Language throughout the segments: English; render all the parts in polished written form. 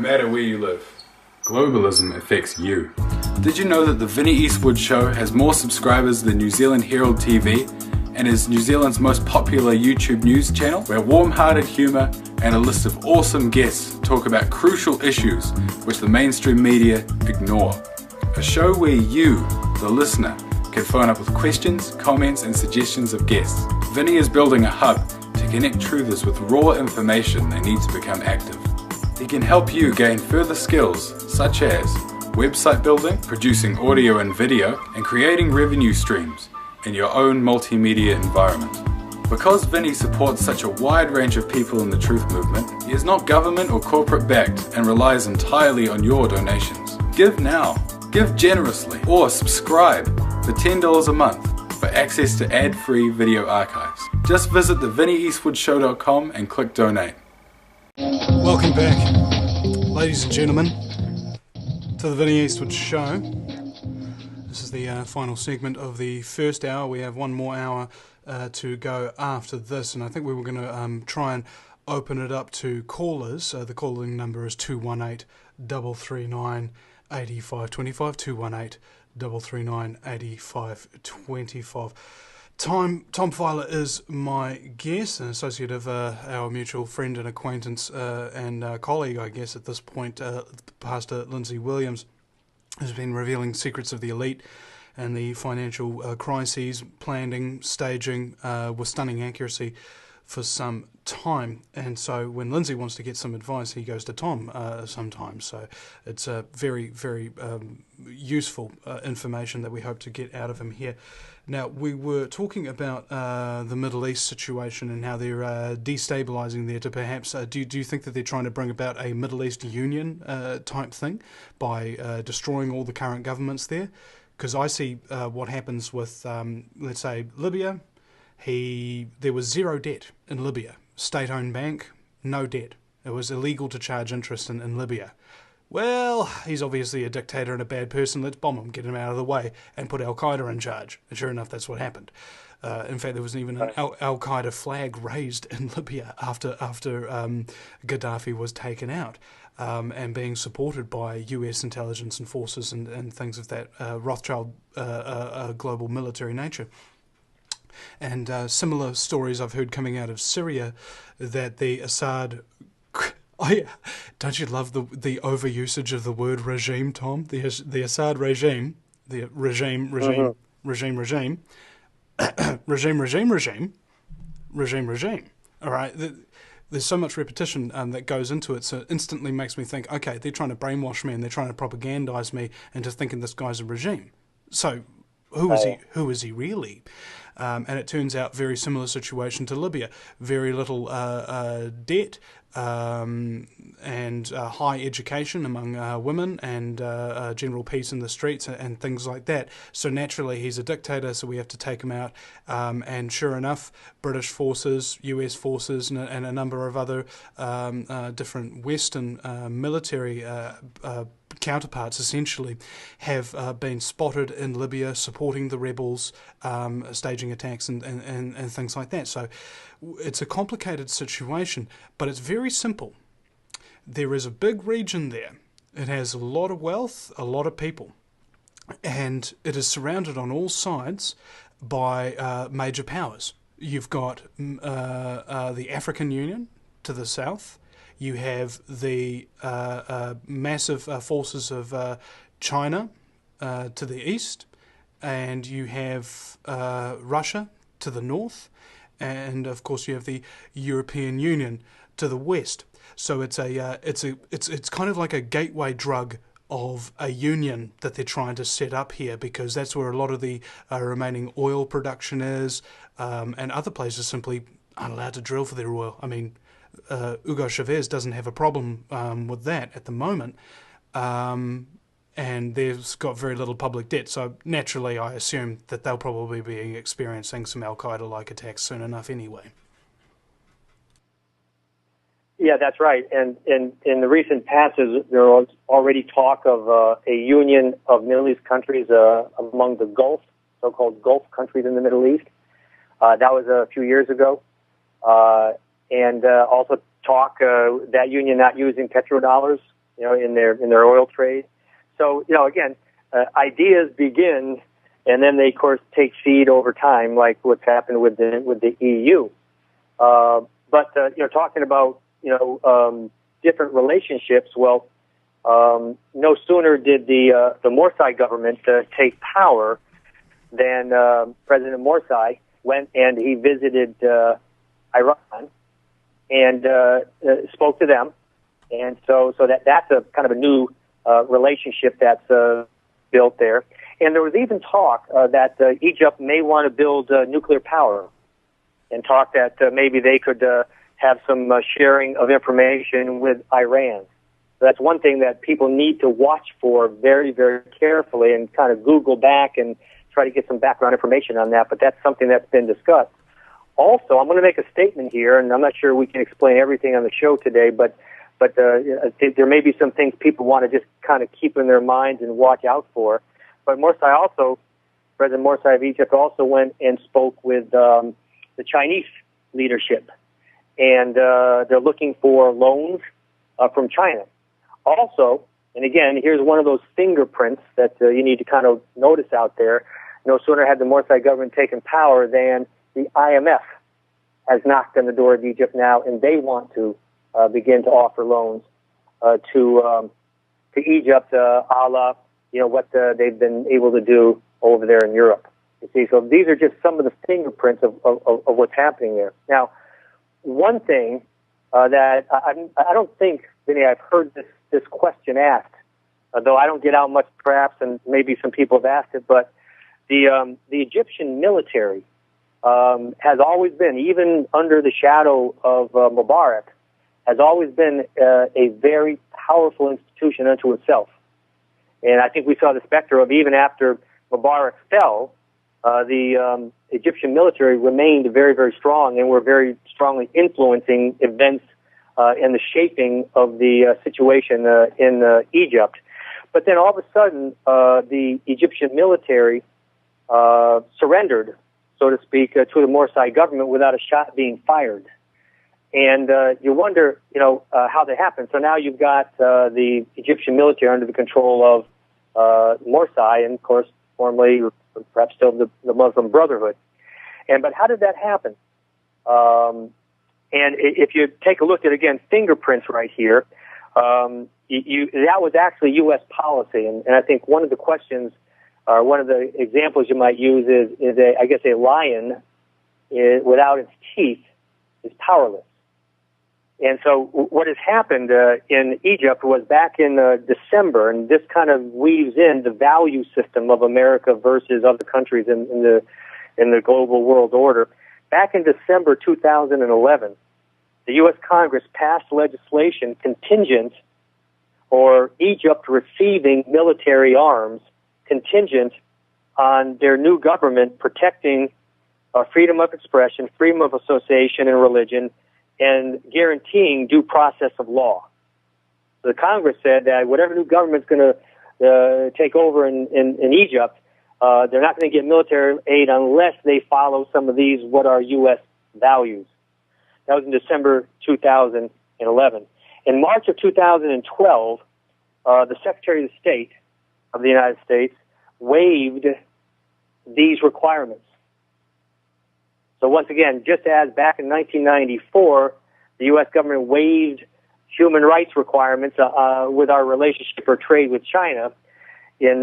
matter where you live. Globalism affects you. Did you know that the Vinny Eastwood show has more subscribers than New Zealand Herald TV and is New Zealand's most popular YouTube news channel, where warm-hearted humour and a list of awesome guests talk about crucial issues which the mainstream media ignore. A show where you, the listener, can phone up with questions, comments and suggestions of guests. Vinny is building a hub to connect truthers with raw information they need to become active. He can help you gain further skills such as website building, producing audio and video, and creating revenue streams in your own multimedia environment. Because Vinny supports such a wide range of people in the truth movement, he is not government or corporate backed and relies entirely on your donations. Give now, give generously, or subscribe for $10 a month for access to ad-free video archives. Just visit thevinnyeastwoodshow.com and click donate. Welcome back, ladies and gentlemen, to the Vinny Eastwood Show. This is the final segment of the first hour. We have one more hour to go after this, and I think we were going to try and open it up to callers. The calling number is 218-339-8525, 218-339-8525. Tom Fyler is my guest, an associate of our mutual friend and acquaintance and colleague, I guess, at this point, Pastor Lindsay Williams, has been revealing secrets of the elite and the financial crises, planning, staging with stunning accuracy for some time. And so when Lindsay wants to get some advice, he goes to Tom sometimes. So it's a very, very useful information that we hope to get out of him here. Now, we were talking about the Middle East situation and how they're destabilizing there to perhaps, do you think that they're trying to bring about a Middle East union type thing by destroying all the current governments there? Because I see what happens with, let's say, Libya. There was zero debt in Libya. State-owned bank, no debt. It was illegal to charge interest in Libya. Well, he's obviously a dictator and a bad person. Let's bomb him, get him out of the way, and put Al-Qaeda in charge. And sure enough, that's what happened. In fact, there was even an Al-Qaeda flag raised in Libya after Gaddafi was taken out, and being supported by US intelligence and forces and things of that Rothschild global military nature. And similar stories I've heard coming out of Syria that the Assad... don't you love the overusage of the word regime, Tom? The Assad regime, the regime, all right? There's so much repetition that goes into it, so it instantly makes me think, okay, they're trying to brainwash me and they're trying to propagandize me into thinking this guy's a regime. So who is he really? And it turns out very similar situation to Libya. Very little debt and high education among women and general peace in the streets and things like that. So naturally he's a dictator, so we have to take him out. And sure enough, British forces, US forces and a number of other different Western military counterparts essentially have been spotted in Libya supporting the rebels, staging attacks and things like that. So it's a complicated situation, but it's very simple. There is a big region there. It has a lot of wealth, a lot of people, and it is surrounded on all sides by major powers. You've got the African Union to the south. You have the massive forces of China to the east, and you have Russia to the north, and of course you have the European Union to the west. So it's kind of like a gateway drug of a union that they're trying to set up here, because that's where a lot of the remaining oil production is, and other places simply aren't allowed to drill for their oil. I mean, Hugo Chavez doesn't have a problem with that at the moment, and they've got very little public debt, so naturally I assume that they'll probably be experiencing some Al-Qaeda-like attacks soon enough anyway. Yeah, that's right. And in the recent past, there was already talk of a union of Middle East countries among the Gulf, so-called Gulf countries in the Middle East. That was a few years ago. And also talk that union not using petrodollars in their oil trade. So, again, ideas begin, and then they, of course, take seed over time, like what's happened with the EU. But talking about different relationships. Well, no sooner did the Morsi government take power than President Morsi went and he visited Iran and spoke to them, and so that's a kind of a new relationship that's built there. And there was even talk that Egypt may want to build nuclear power, and talk that maybe they could have some sharing of information with Iran. So that's one thing that people need to watch for very, very carefully and kind of Google back and try to get some background information on that. But that's something that's been discussed. Also, I'm going to make a statement here, and I'm not sure we can explain everything on the show today, but I think there may be some things people want to just kind of keep in their minds and watch out for. But President Morsi of Egypt also went and spoke with the Chinese leadership, and they're looking for loans from China. Also, and again, here's one of those fingerprints that you need to kind of notice out there. No sooner had the Morsi government taken power than the IMF has knocked on the door of Egypt now, and they want to begin to offer loans to Egypt, a la what they've been able to do over there in Europe. You see, so these are just some of the fingerprints of what's happening there. Now, one thing that I don't think, Vinny, I've heard this question asked, though I don't get out much perhaps, and maybe some people have asked it, but the Egyptian military has always been, even under the shadow of Mubarak, has always been a very powerful institution unto itself. And I think we saw the specter of, even after Mubarak fell, the Egyptian military remained very, very strong and were very strongly influencing events and the shaping of the situation in Egypt. But then all of a sudden, the Egyptian military surrendered, so to speak, to the Morsi government without a shot being fired. And you wonder, how that happened. So now you've got the Egyptian military under the control of Morsi, and of course, formerly, or perhaps still, the Muslim Brotherhood. But how did that happen? And if you take a look at, again, fingerprints right here, that was actually U.S. policy. And I think one of the questions, or one of the examples you might use is a lion without its teeth is powerless. And so what has happened in Egypt was back in December, and this kind of weaves in the value system of America versus other countries in the global world order. Back in December 2011, the U.S. Congress passed legislation contingent, or Egypt receiving military arms contingent on their new government protecting freedom of expression, freedom of association and religion, and guaranteeing due process of law. So the Congress said that whatever new government's going to take over in Egypt, they're not going to get military aid unless they follow some of these, what are U.S. values. That was in December 2011. In March of 2012, the Secretary of State of the United States waived these requirements. So once again, just as back in 1994, the U.S. government waived human rights requirements with our relationship or trade with China, in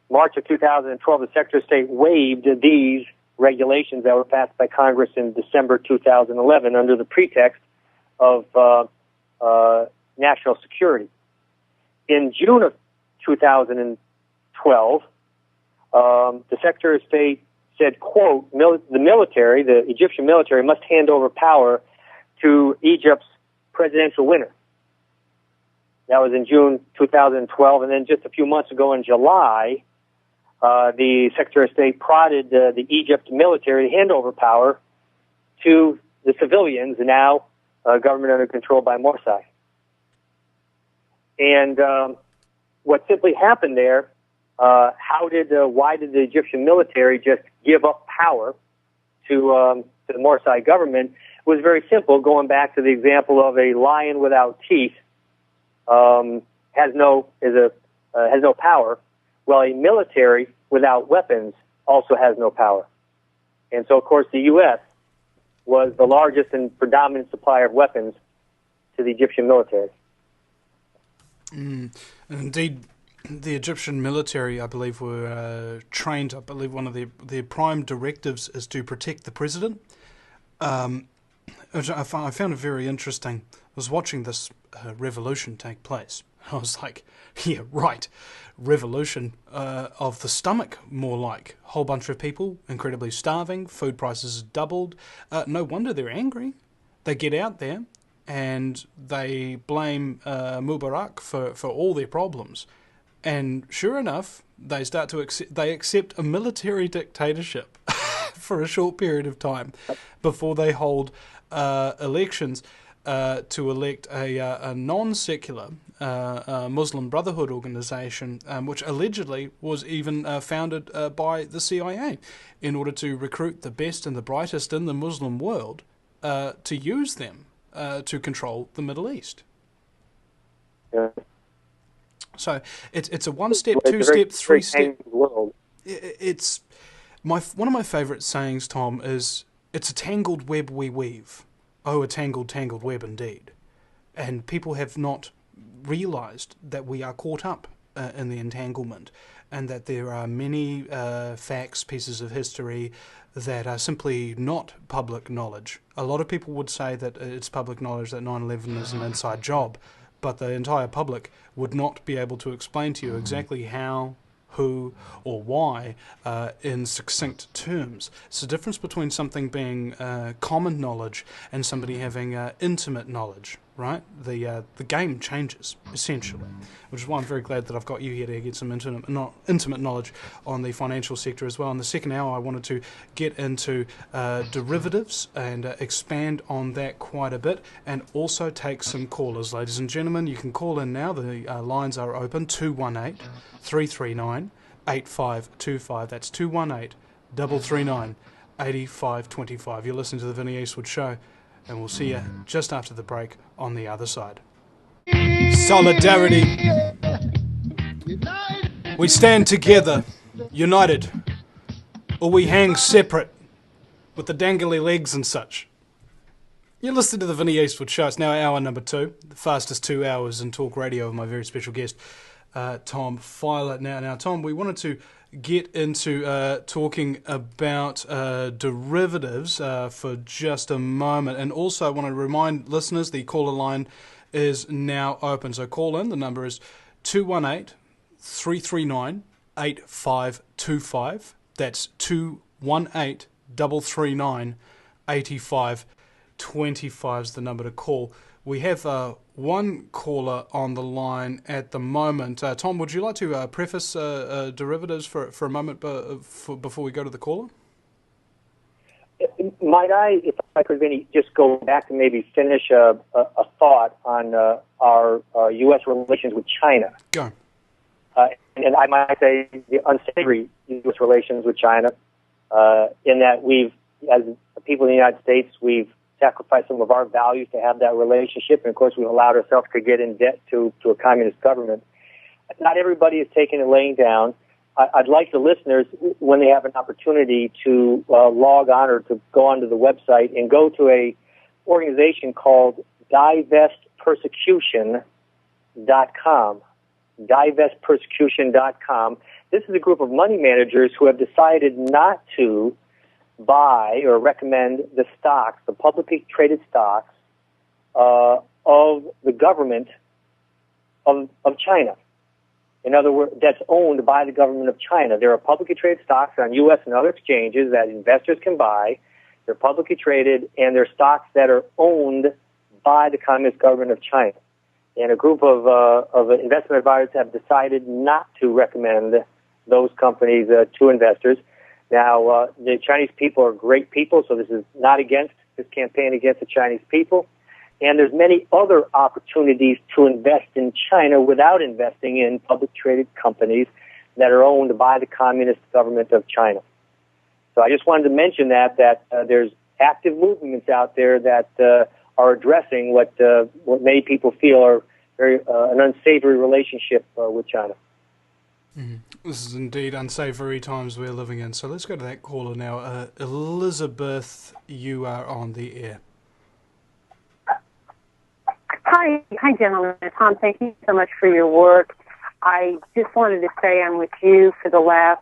March of 2012, the Secretary of State waived these regulations that were passed by Congress in December 2011 under the pretext of national security. In June of 2012, the Secretary of State said, quote, the Egyptian military must hand over power to Egypt's presidential winner. That was in June 2012. And then just a few months ago in July, the Secretary of State prodded the Egypt military to hand over power to the civilians, now government under control by Morsi. And what simply happened there, why did the Egyptian military just give up power to the Morsi government? It was very simple, going back to the example of a lion without teeth. has no power. Well, a military without weapons also has no power. And so, of course, the U.S. was the largest and predominant supplier of weapons to the Egyptian military. And indeed, the Egyptian military, I believe, were trained. I believe one of their prime directives is to protect the president. Which I found it very interesting. I was watching this revolution take place. I was like, yeah, right. Revolution of the stomach, more like. Whole bunch of people incredibly starving, food prices doubled. No wonder they're angry. They get out there and they blame Mubarak for all their problems. And sure enough, they start to accept a military dictatorship for a short period of time before they hold elections to elect a non-secular Muslim Brotherhood organization, which allegedly was even founded by the CIA in order to recruit the best and the brightest in the Muslim world to use them to control the Middle East. Yeah. So it's a one-step, two-step, three-step world. It's one of my favourite sayings, Tom, is it's a tangled web we weave. Oh, a tangled, tangled web indeed. And people have not realised that we are caught up in the entanglement, and that there are many facts, pieces of history that are simply not public knowledge. A lot of people would say that it's public knowledge that 9/11 is an inside job, but the entire public would not be able to explain to you exactly how, who, or why in succinct terms. It's the difference between something being common knowledge and somebody having intimate knowledge, right? The game changes, essentially, which is why I'm very glad that I've got you here to get some intimate knowledge on the financial sector as well. In the second hour, I wanted to get into derivatives and expand on that quite a bit, and also take some callers. Ladies and gentlemen, you can call in now. The lines are open, 218-339-8525. That's 218-339-8525. You're listening to the Vinny Eastwood Show, and we'll see you just after the break on the other side. Solidarity. We stand together, united, or we hang separate with the dangly legs and such. You're listening to the Vinny Eastwood Show. It's now hour number 2, the fastest 2 hours in talk radio with my very special guest, Tom Fyler. Now, Tom, we wanted to get into talking about derivatives for just a moment, and also I want to remind listeners the caller line is now open. So call in. The number is 218-339-8525. That's 218-339-8525 is the number to call. We have one caller on the line at the moment. Tom, would you like to preface derivatives for a moment before we go to the caller? Might I, if I could, Vinny, just go back and maybe finish a thought on our U.S. relations with China? Go. And I might say the unsavory U.S. relations with China, in that we've, as people in the United States, we've sacrificed some of our values to have that relationship, and of course we've allowed ourselves to get in debt to a communist government. Not everybody is taking and laying down. I'd like the listeners, when they have an opportunity, to log on or to go onto the website and go to a organization called divestpersecution.com. divestpersecution.com. This is a group of money managers who have decided not to buy or recommend the stocks, the publicly traded stocks of the government of China. In other words, that's owned by the government of China. There are publicly traded stocks on U.S. and other exchanges that investors can buy. They're publicly traded, and they're stocks that are owned by the Communist government of China. And a group of investment advisors have decided not to recommend those companies to investors. Now, the Chinese people are great people, so this is not against this campaign against the Chinese people. And there's many other opportunities to invest in China without investing in public traded companies that are owned by the Communist government of China. So I just wanted to mention that there's active movements out there that are addressing what many people feel are an unsavory relationship with China. This is indeed unsavory times we're living in. So let's go to that caller now. Elizabeth, you are on the air. Hi, gentlemen. Tom, thank you so much for your work. I just wanted to say I'm with you for the last,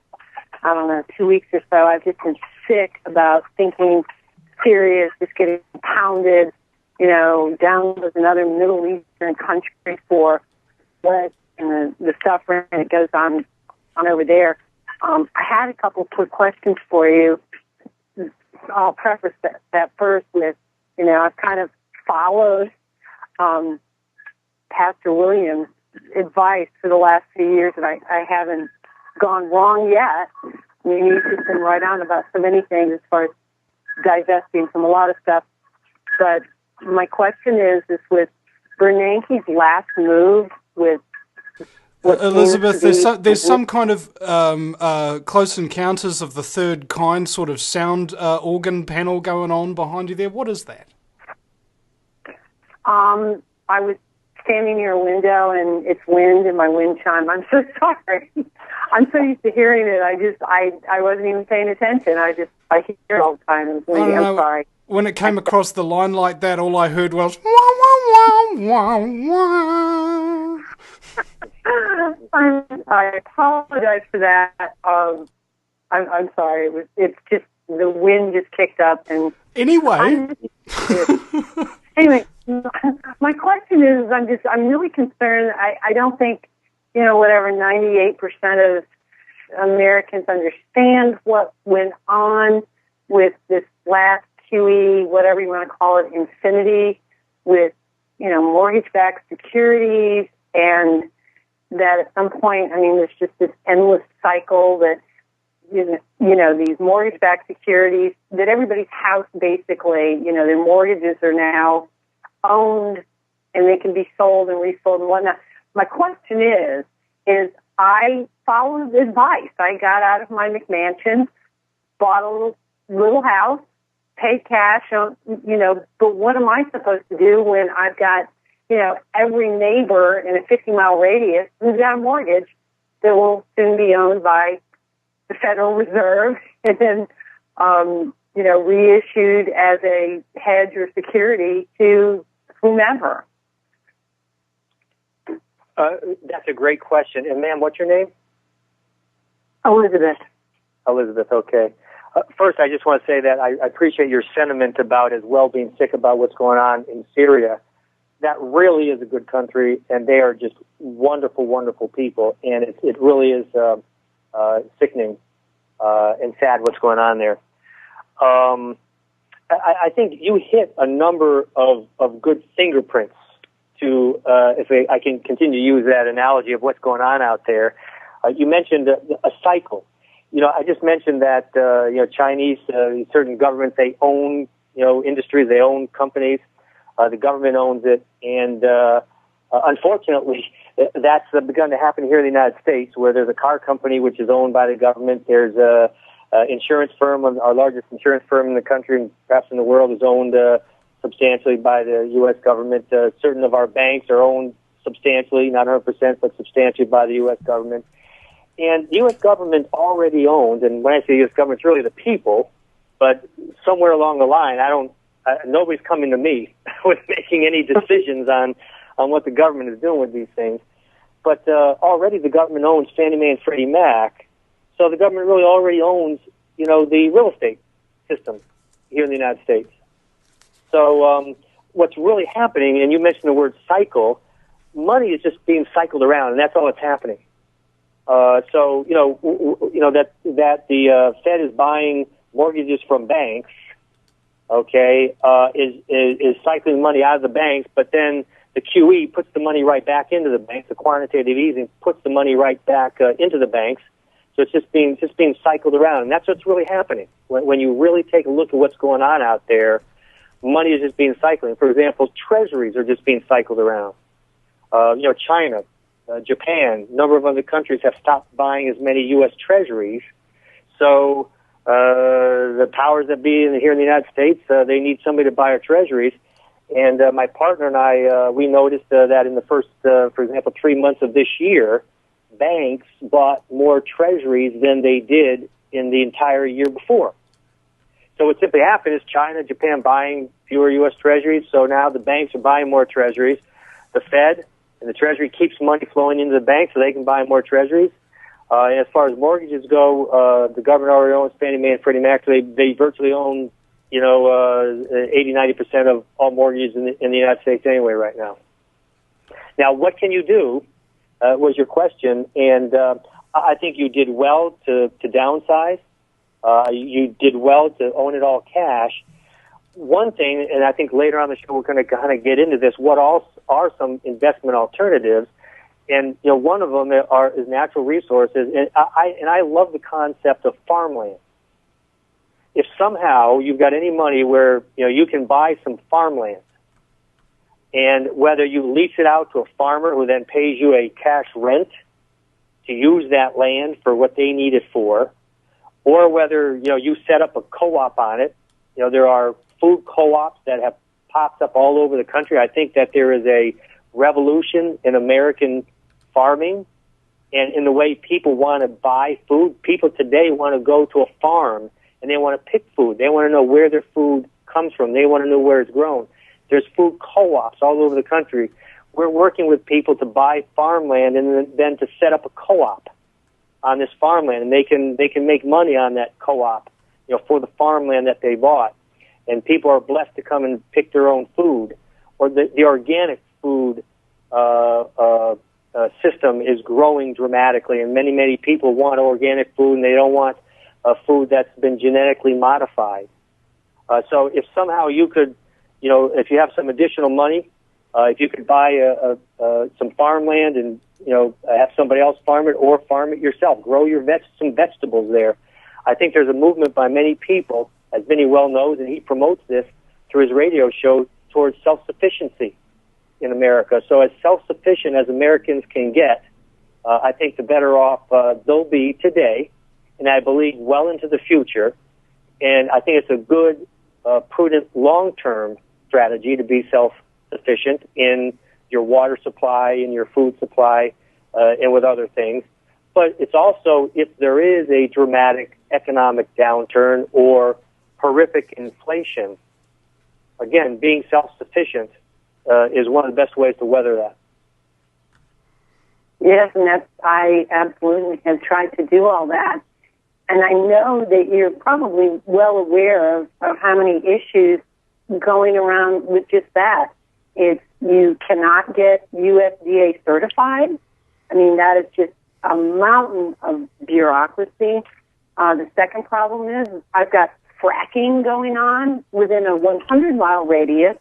2 weeks or so. I've just been sick about thinking Syria is just getting pounded, down with another Middle Eastern country for what and the suffering that goes on over there. I had a couple of quick questions for you. I'll preface that first with, I've kind of followed Pastor Williams' advice for the last few years, and I haven't gone wrong yet. I mean, he's just been right on about so many things as far as divesting from a lot of stuff. But my question is with Bernanke's last move with Elizabeth, there's some kind of close encounters of the third kind sort of sound organ panel going on behind you there. What is that? I was standing near a window and it's wind and my wind chime. I'm so sorry. I'm so used to hearing it. I wasn't even paying attention. I hear it all the time. I'm sorry. When it came across the line like that, all I heard was wah, wah, wah, wah, wah. I apologize for that. I'm sorry. It's just the wind just kicked up and anyway. Anyway, my question is, I'm really concerned. I don't think, 98% of Americans understand what went on with this last QE, whatever you want to call it, infinity, with, mortgage-backed securities, and that at some point, there's just this endless cycle that, these mortgage-backed securities, that everybody's house basically, their mortgages are now owned and they can be sold and resold and whatnot. My question is I followed advice. I got out of my McMansion, bought a little house, paid cash, but what am I supposed to do when I've got, every neighbor in a 50-mile radius who's got a mortgage that will soon be owned by the Federal Reserve and then, reissued as a hedge or security to whomever? That's a great question. And ma'am, what's your name? Elizabeth. Elizabeth, okay. First, I just want to say that I appreciate your sentiment about as well being sick about what's going on in Syria. That really is a good country, and they are just wonderful, wonderful people. And it really is sickening and sad what's going on there. I think you hit a number of good fingerprints to, if I can continue to use that analogy of what's going on out there. You mentioned a cycle. I just mentioned that, Chinese, certain governments, they own, industries, they own companies. The government owns it. And, unfortunately, that's begun to happen here in the United States, where there's a car company which is owned by the government. There's a insurance firm, our largest insurance firm in the country and perhaps in the world, is owned substantially by the U.S. government. Certain of our banks are owned substantially, not 100%, but substantially by the U.S. government. And the U.S. government already owns, and when I say U.S. government, it's really the people, but somewhere along the line, nobody's coming to me with making any decisions on what the government is doing with these things. But already the government owns Fannie Mae and Freddie Mac, so the government really already owns, the real estate system here in the United States. So what's really happening, and you mentioned the word cycle, money is just being cycled around, and that's all that's happening. So that the Fed is buying mortgages from banks, is cycling money out of the banks, but then the QE puts the money right back into the banks. The quantitative easing puts the money right back into the banks. So it's just being cycled around, and that's what's really happening. When you really take a look at what's going on out there, money is just being cycled. For example, treasuries are just being cycled around. China, Japan, a number of other countries have stopped buying as many U.S. treasuries. So the powers that be here in the United States, they need somebody to buy our treasuries. And my partner and I, we noticed that in the first, for example, 3 months of this year, banks bought more treasuries than they did in the entire year before. So what simply happened is China, Japan buying fewer U.S. treasuries, so now the banks are buying more treasuries. The Fed and the Treasury keeps money flowing into the bank so they can buy more treasuries. And as far as mortgages go, the government already owns Fannie Mae and Freddie Mac, so they virtually own, 80-90% of all mortgages in the United States anyway right now. Now, what can you do, was your question, and I think you did well to downsize. You did well to own it all cash. One thing, and I think later on the show we're going to kind of get into this, what else are some investment alternatives? And one of them is natural resources, and I love the concept of farmland. If somehow you've got any money where you can buy some farmland, and whether you lease it out to a farmer who then pays you a cash rent to use that land for what they need it for, or whether you set up a co-op on it. There are food co-ops that have popped up all over the country. I think that there is a revolution in American farming and in the way people want to buy food. People today want to go to a farm and they want to pick food. They want to know where their food comes from. They want to know where it's grown. There's food co-ops all over the country. We're working with people to buy farmland and then to set up a co-op on this farmland, and they can make money on that co-op, for the farmland that they bought. And people are blessed to come and pick their own food. Or the organic food system is growing dramatically, and many people want organic food, and they don't want food that's been genetically modified. So if somehow you could, if you have some additional money, if you could buy some farmland and have somebody else farm it or farm it yourself, grow some vegetables there. I think there's a movement by many people, as Vinny well knows, and he promotes this through his radio show, towards self-sufficiency in America. So as self-sufficient as Americans can get, I think the better off they'll be today, and I believe well into the future. And I think it's a good, prudent, long-term strategy to be self-sufficient in your water supply, in your food supply, and with other things. But it's also, if there is a dramatic economic downturn or horrific inflation, again, being self-sufficient is one of the best ways to weather that. Yes, and I absolutely have tried to do all that. And I know that you're probably well aware of how many issues going around with just that. It's you cannot get USDA certified. I mean, that is just a mountain of bureaucracy. The second problem is I've got fracking going on within a 100-mile radius,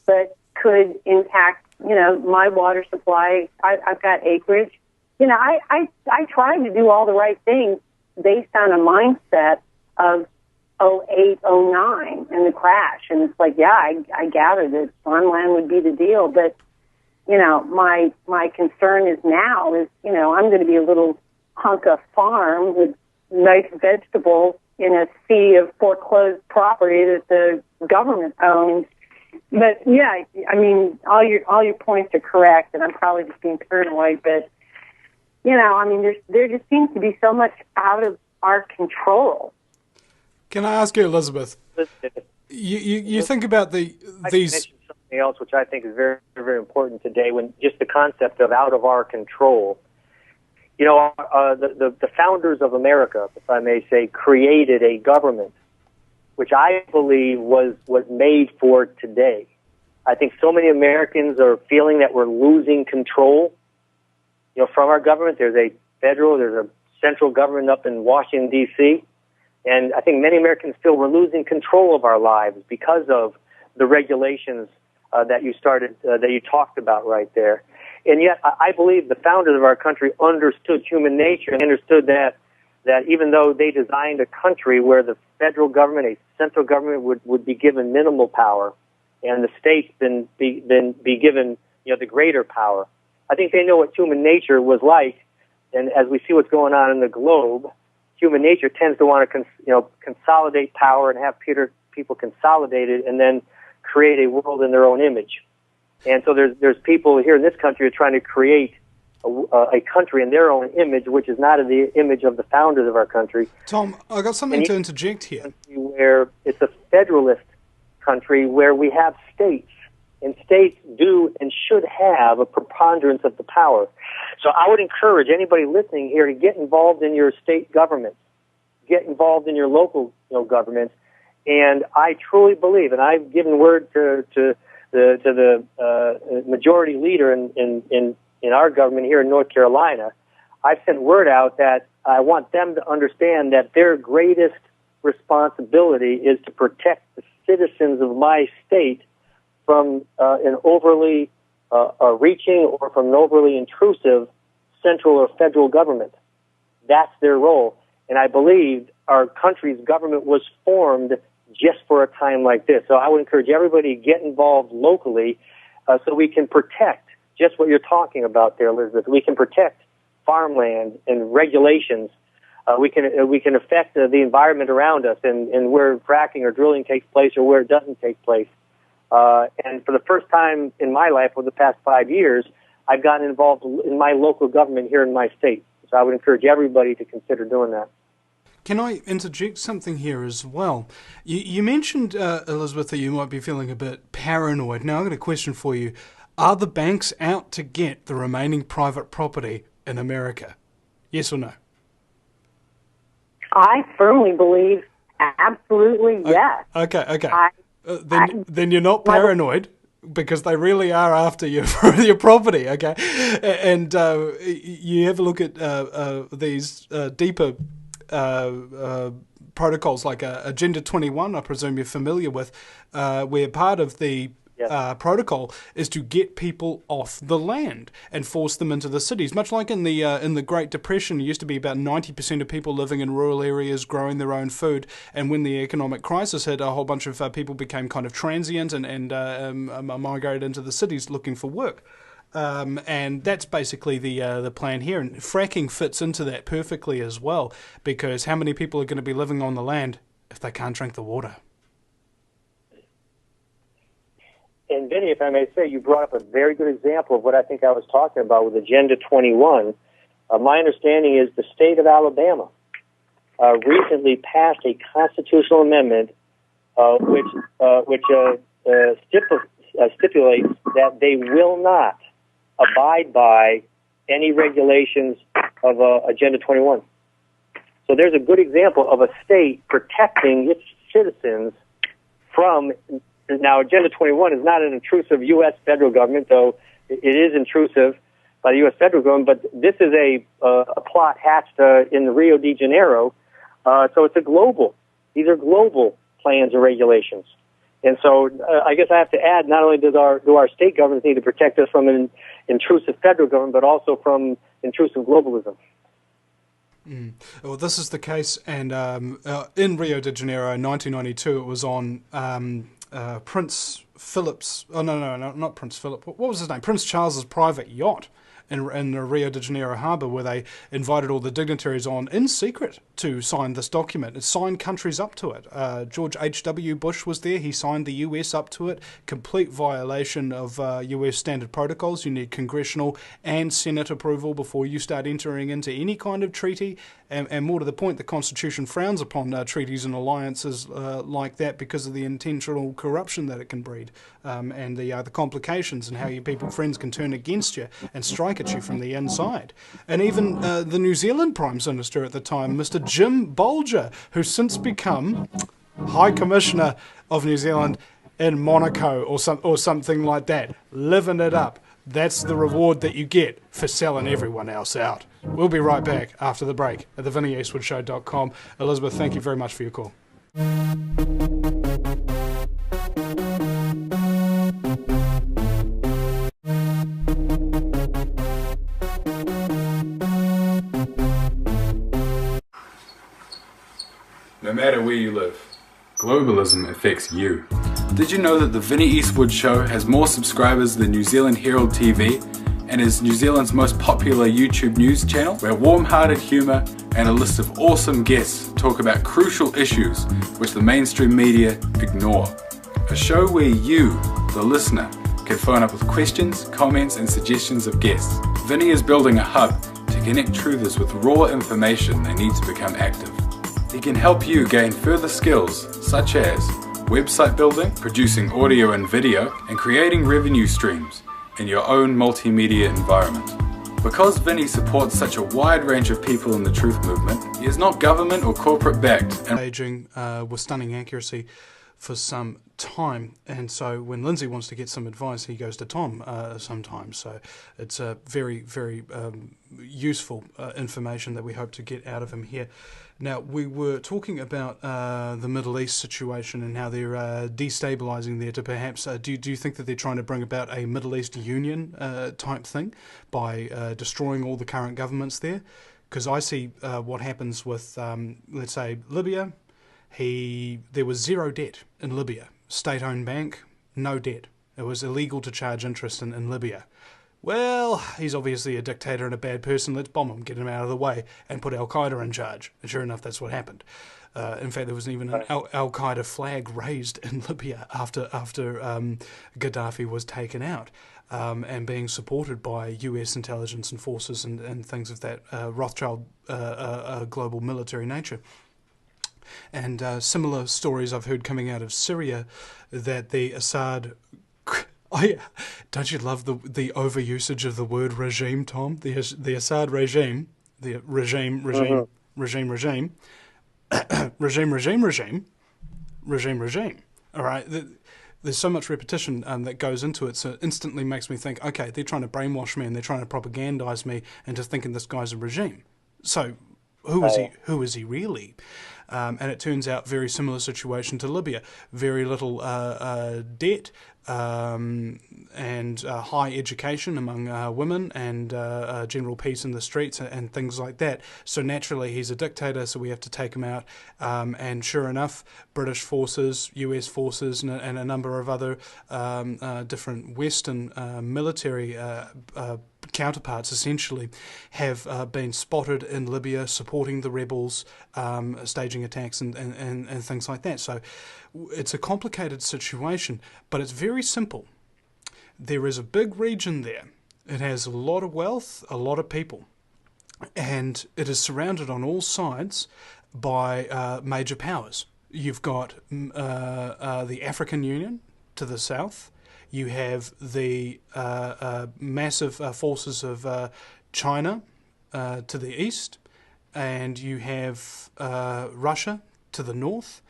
but could impact, my water supply. I've got acreage. I tried to do all the right things based on a mindset of 08, 09 and the crash. And it's like, yeah, I gathered that farmland would be the deal. But, my concern is now is, I'm going to be a little hunk of farm with nice vegetables in a sea of foreclosed property that the government owns. But yeah, I mean, all your points are correct, and I'm probably just being paranoid. But there just seems to be so much out of our control. Can I ask you, Elizabeth? You think about these. I mentioned something else which I think is very, very important today. When just the concept of out of our control. The founders of America, if I may say, created a government which I believe was made for today. I think so many Americans are feeling that we're losing control, from our government. There's a central government up in Washington, D.C., and I think many Americans feel we're losing control of our lives because of the regulations that you talked about right there. And yet, I believe the founders of our country understood human nature and understood that even though they designed a country where the federal government, a central government, would be given minimal power, and the states then be given the greater power, I think they know what human nature was like. And as we see what's going on in the globe, human nature tends to want to consolidate power and have people consolidated and then create a world in their own image. And so there's people here in this country who are trying to create a country in their own image, which is not in the image of the founders of our country. Tom, I got something to interject here. Where it's a federalist country where we have states, and states do and should have a preponderance of the power. So I would encourage anybody listening here to get involved in your state governments, get involved in your local governments, and I truly believe, and I've given word to the majority leader in our government here in North Carolina. I've sent word out that I want them to understand that their greatest responsibility is to protect the citizens of my state from an overly reaching or from an overly intrusive central or federal government. That's their role. And I believe our country's government was formed just for a time like this. So I would encourage everybody to get involved locally so we can protect just what you're talking about there, Elizabeth. We can protect farmland and regulations. We can affect the environment around us and where fracking or drilling takes place or where it doesn't take place. And for the first time in my life over the past 5 years, I've gotten involved in my local government here in my state. So I would encourage everybody to consider doing that. Can I interject something here as well? You mentioned, Elizabeth, that you might be feeling a bit paranoid. Now, I've got a question for you. Are the banks out to get the remaining private property in America? Yes or no? I firmly believe absolutely yes. Okay. Then you're not paranoid, because they really are after you for your property, okay? And you have a look at these deeper protocols like Agenda 21, I presume you're familiar with, where part of the protocol is to get people off the land and force them into the cities. Much like in the Great Depression, it used to be about 90% of people living in rural areas growing their own food, and when the economic crisis hit, a whole bunch of people became kind of transient and migrated into the cities looking for work. And that's basically the plan here, and fracking fits into that perfectly as well, because how many people are going to be living on the land if they can't drink the water? And Vinny, if I may say, you brought up a very good example of what I think I was talking about with Agenda 21. My understanding is the state of Alabama recently passed a constitutional amendment which stipulates that they will not abide by any regulations of Agenda 21. So there's a good example of a state protecting its citizens from. Now, Agenda 21 is not an intrusive U.S. federal government, though it is intrusive by the U.S. federal government, but this is a plot hatched in Rio de Janeiro, so it's these are global plans and regulations. And so I guess I have to add, not only do our state governments need to protect us from an intrusive federal government, but also from intrusive globalism. Well, this is the case, and in Rio de Janeiro in 1992, it was on Prince Philip's, not Prince Philip, what was his name? Prince Charles's private yacht in the Rio de Janeiro harbour, where they invited all the dignitaries on in secret to sign this document. It signed countries up to it. George H.W. Bush was there. He signed the US up to it. Complete violation of US standard protocols. You need congressional and Senate approval before you start entering into any kind of treaty. And more to the point, the Constitution frowns upon treaties and alliances like that because of the intentional corruption that it can breed, and the complications and how your friends can turn against you and strike at you from the inside. And even the New Zealand Prime Minister at the time, Mr. Jim Bolger, who's since become High Commissioner of New Zealand in Monaco or something like that, living it up. That's the reward that you get for selling everyone else out. We'll be right back after the break at thevinnieeastwoodshow.com. Elizabeth, thank you very much for your call. No matter where you live, globalism affects you. Did you know that the Vinny Eastwood Show has more subscribers than New Zealand Herald TV and is New Zealand's most popular YouTube news channel, where warm-hearted humour and a list of awesome guests talk about crucial issues which the mainstream media ignore? a show where you, the listener, can phone up with questions, comments and suggestions of guests. Vinny is building a hub to connect truthers with raw information they need to become active. He can help you gain further skills such as website building, producing audio and video, and creating revenue streams in your own multimedia environment. Because Vinny supports such a wide range of people in the truth movement, he is not government or corporate backed and aging with stunning accuracy for some time, and so when Lindsay wants to get some advice, he goes to Tom sometimes. So it's a very, very useful information that we hope to get out of him here. Now, we were talking about the Middle East situation and how they're destabilizing there to perhaps, do you think that they're trying to bring about a Middle East union type thing by destroying all the current governments there? Because I see what happens with, let's say, Libya. There was zero debt in Libya. State-owned bank, no debt. It was illegal to charge interest in Libya. Well, he's obviously a dictator and a bad person. Let's bomb him, get him out of the way, and put Al-Qaeda in charge. And sure enough, that's what happened. In fact, there was even an Al-Qaeda flag raised in Libya after Gaddafi was taken out, and being supported by US intelligence and forces and things of that Rothschild global military nature. And similar stories I've heard coming out of Syria that the Assad... Oh yeah, don't you love the overusage of the word regime, Tom? The Assad regime, the regime, all right, there's so much repetition that goes into it, so it instantly makes me think, okay, they're trying to brainwash me and they're trying to propagandize me into thinking this guy's a regime. So who is he really? And it turns out very similar situation to Libya. Very little debt and high education among women and general peace in the streets and things like that. So naturally he's a dictator, so we have to take him out. And sure enough, British forces, US forces and a number of other different Western military counterparts essentially have been spotted in Libya supporting the rebels, staging attacks and things like that. So it's a complicated situation, but it's very simple. There is a big region there. It has a lot of wealth, a lot of people, and it is surrounded on all sides by major powers. You've got the African Union to the south. You have the massive forces of China to the east, and you have Russia to the north,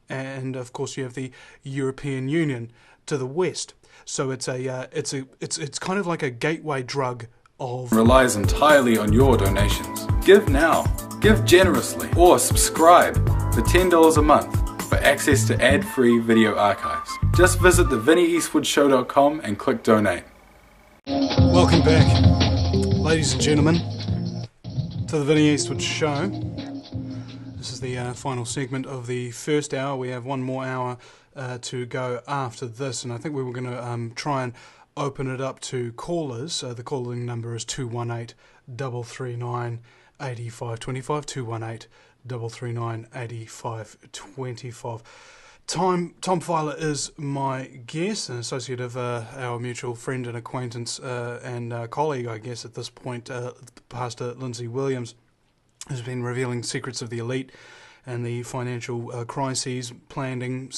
and of course you have the European Union to the west. So it's kind of like a gateway drug of... relies entirely on your donations. Give now, give generously, or subscribe for $10 a month for access to ad-free video archives. Just visit thevinnyeastwoodshow.com and click donate. Welcome back, ladies and gentlemen, to the Vinny Eastwood Show. This is the final segment of the first hour. We have one more hour to go after this, and I think we were going to try and open it up to callers. The calling number is 218-339-8525, 218-339-8525. Tom Fyler is my guest, an associate of our mutual friend and acquaintance and colleague, I guess, at this point, Pastor Lindsay Williams, who's been revealing secrets of the elite and the financial crises, planning,